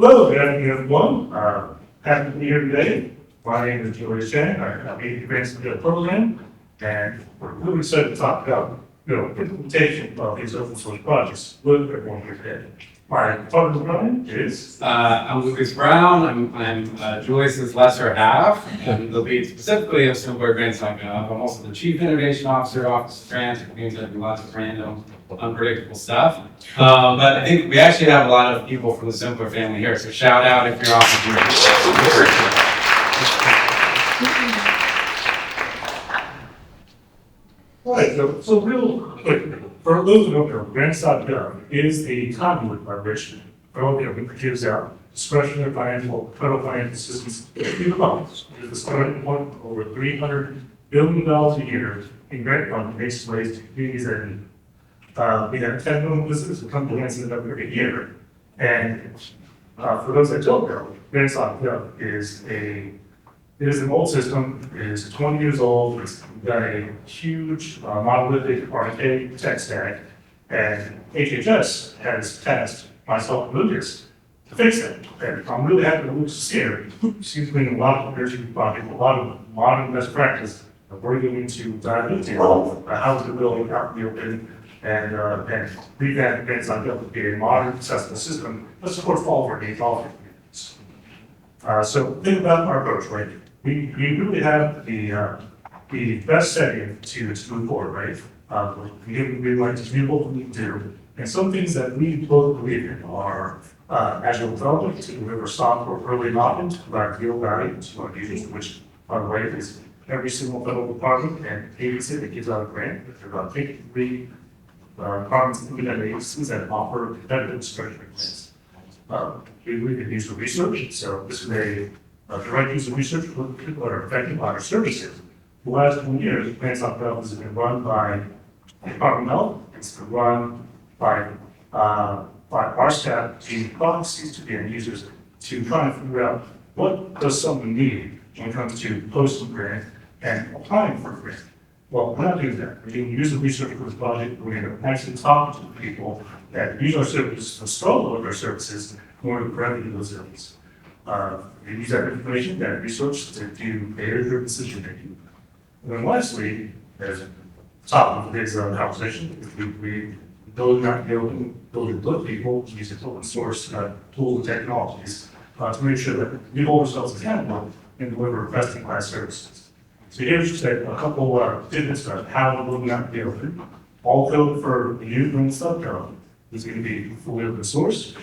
Hello, good afternoon, everyone. Happy to be here today. My name is Julius Chang. I lead the Grants.gov program, and we're really excited to talk about implementation of these open source projects with everyone here today. My partner Brian is. I'm Lucas Brown. I'm Julius's lesser half, and the lead specifically of Simpler Grants.gov. I'm also the Chief Innovation Officer, Office of Grants, which means I do lots of random, unpredictable stuff. But I think we actually have a lot of people from the Simpler family here, so shout out if you're also here. All right, so real quick, for those who don't know, Grants.gov is the conduit by which federal government gives out discretionary federal financial assistance to the funds. It is the starting point of over $300 billion a year in grant funding makes ways to communities that need. We have 10 million visitors who come to Lansing every year. And for those that don't know, Grants.gov is an old system. It is 20 years old. It's got a huge monolithic archaic tech stack. And HHS has tasked myself and Lucas to fix it. And I'm really happy that Lucas is here. He's bringing a lot of energy, a lot of modern best practice that we're going to dive into how to build out the open and revamp Grants.gov to be a modern, accessible system that supports all of our needs, all of our communities. So think about our approach, right? We really have the best setting to move forward, right? We like to do what we need to do. And some things that we both believe in are agile development to deliver software early and often to provide real value to our users, which, by the way, is every single federal department and agency that gives out a grant. There are about 53 departments and agencies that offer competitive discretionary grants. We can use the research, so this is a direct user research for people that are affected by our services. The last 20 years, Grants.gov has been run by the Department of Health. It's been run by our staff to processes to the end users to try and figure out what does someone need when it comes to posting a grant and applying for a grant. Well, we're not doing that. We're going to use the research for this project. We're going to actually talk to the people that use our services, install our services, in order to remedy those areas. We use that information, that research, to do data-driven decision making. And then lastly, as top of today's conversation, we build good people using open source tools and technologies to make sure that we hold ourselves accountable and deliver best-in-class services. So here's just a couple tidbits about how we're looking at the open. All code for the new Grants.gov is going to be fully open source.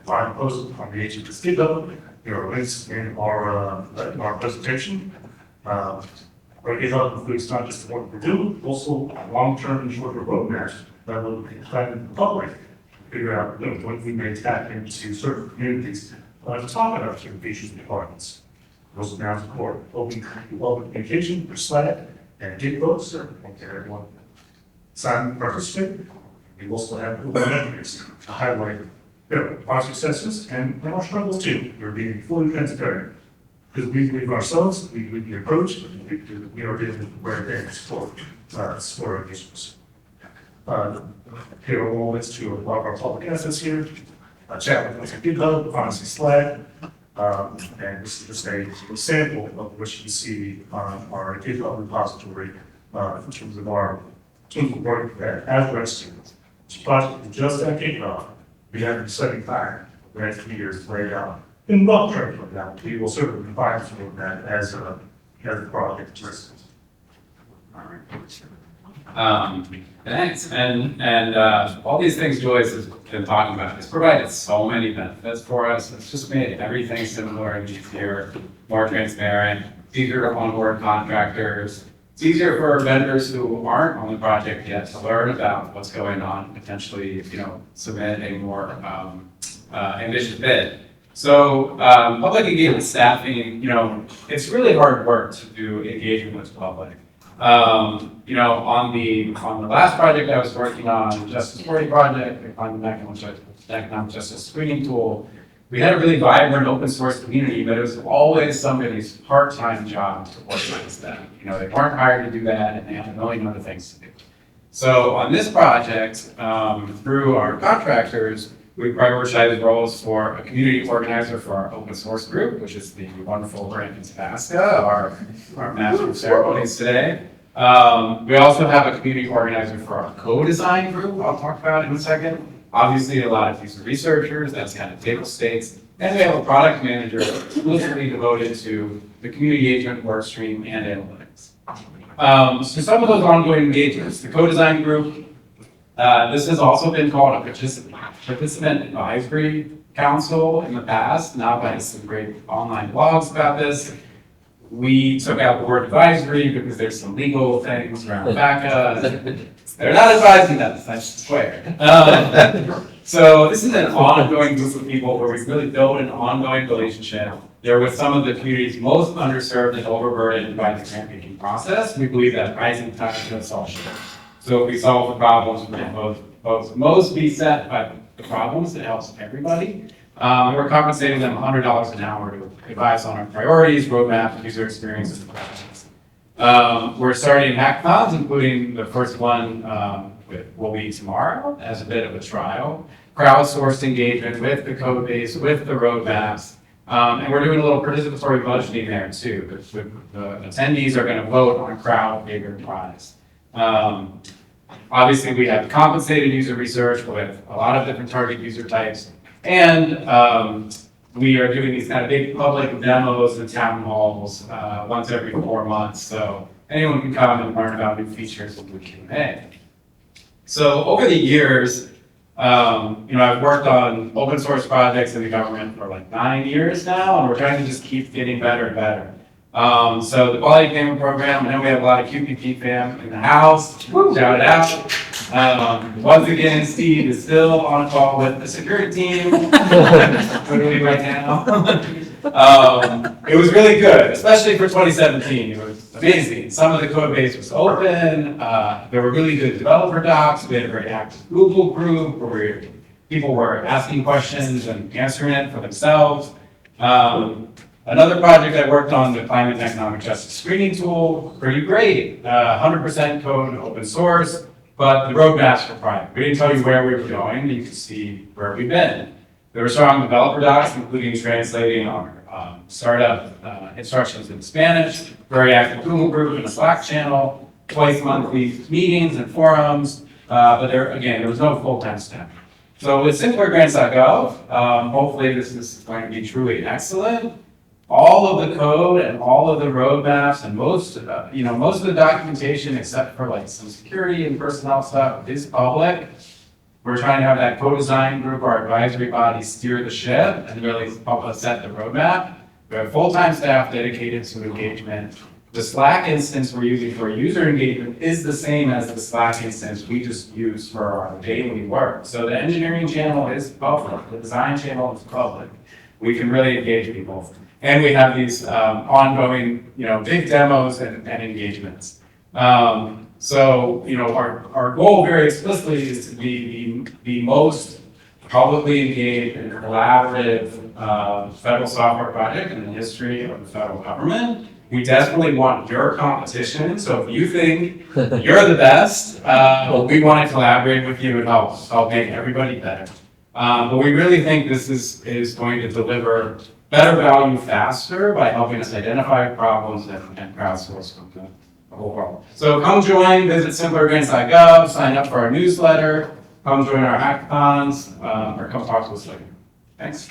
Find posts on the HHS GitHub. There are links in our presentation. Our GitHub includes not just what we do, also long-term and short-term roadmaps that will be planned in the public to figure out what we may tap into certain communities to talk about certain features and requirements. We also now support open communication for Slack and Git votes, and everyone sign and participate. We also have open metrics to highlight our successes and our struggles too. We're being fully transparent because we believe ourselves, we believe the approach, we are doing the right things for our users. Here are all links to a lot of our public assets here. Chat with us at GitHub, honestly Slack, and this is just a sample of what you can see on our GitHub repository in terms of our work as Red students. This project is just at GitHub. We have an exciting time for the next few years to lay it out in rough terms right now. We will certainly fine tune that as the project progresses. All right. Thanks. And all these things Joyce has been talking about has provided so many benefits for us. It's just made everything simpler and easier, more transparent, easier to onboard contractors. It's easier for vendors who aren't on the project yet to learn about what's going on, potentially, submit a more ambitious bid. So public engagement staffing, it's really hard work to do engagement with the public. On the last project I was working on, the Justice 40 project, on the economic justice screening tool, we had a really vibrant open source community, but it was always somebody's part-time job to organize that. They weren't hired to do that, and they had a million other things to do. So on this project, through our contractors, We prioritize roles for a community organizer for our open source group, which is the wonderful Grants our master of ceremonies today. We also have a community organizer for our co-design group, I'll talk about in a second. Obviously, a lot of user researchers, that's kind of table stakes. And we have a product manager exclusively devoted to the community engagement work stream and analytics. So some of those ongoing engagements, the co-design group, this has also been called a participant advisory council in the past. Nava has some great online blogs about this. We took out the word advisory because there's some legal things around VACA. They're not advising us, I swear. So this is an ongoing group of people where we really build an ongoing relationship. They're with some of the communities most underserved and overburdened by the grant making process. We believe that rising tide lifts all ships. So if we solve the problems, both most be set by the problems, it helps everybody. We're compensating them $100 an hour to advise on our priorities, roadmap, user experiences, and projects. We're starting hackathons, including the first one will be tomorrow as a bit of a trial. Crowdsourced engagement with the code base, with the roadmaps. And we're doing a little participatory budgeting there too. The attendees are going to vote on a crowd bigger prize. Obviously, we have compensated user research with a lot of different target user types. And we are doing these kind of big public demos and town halls once every 4 months. So anyone can come and learn about new features and do Q&A. So over the years, I've worked on open source projects in the government for like 9 years now, and we're trying to just keep getting better and better. So the quality payment program, I know we have a lot of QPP fam in the house. Shout it out. Once again, Steve is still on a call with the security team, literally right now. It was really good, especially for 2017. It was amazing. Some of the code base was open. There were really good developer docs. We had a very active Google group where people were asking questions and answering it for themselves. Another project I worked on, the Climate and Economic Justice Screening Tool, pretty great. 100% code open source, but the roadmaps were private. We didn't tell you where we were going, but you could see where we've been. There were strong developer docs, including translating our startup instructions into Spanish, very active Google group and a Slack channel, twice monthly meetings and forums, but there was no full-time staff. So with Grants.gov, hopefully this is going to be truly excellent. All of the code and all of the roadmaps and most of the documentation, except for like some security and personnel stuff, is public. We're trying to have that co-design group, our advisory body, steer the ship and really help us set the roadmap. We have full-time staff dedicated to engagement. The Slack instance we're using for user engagement is the same as the Slack instance we just use for our daily work. So the engineering channel is public, the design channel is public. We can really engage people. And we have these ongoing, big demos and engagements. So, our goal very explicitly is to be the most publicly engaged and collaborative federal software project in the history of the federal government. We desperately want your competition. So if you think you're the best, we want to collaborate with you and help make everybody better. But we really think this is going to deliver better value faster by helping us identify problems and crowdsource from the whole world. So come join, visit simplergrants.gov, sign up for our newsletter, come join our hackathons, or come talk to us later. Thanks.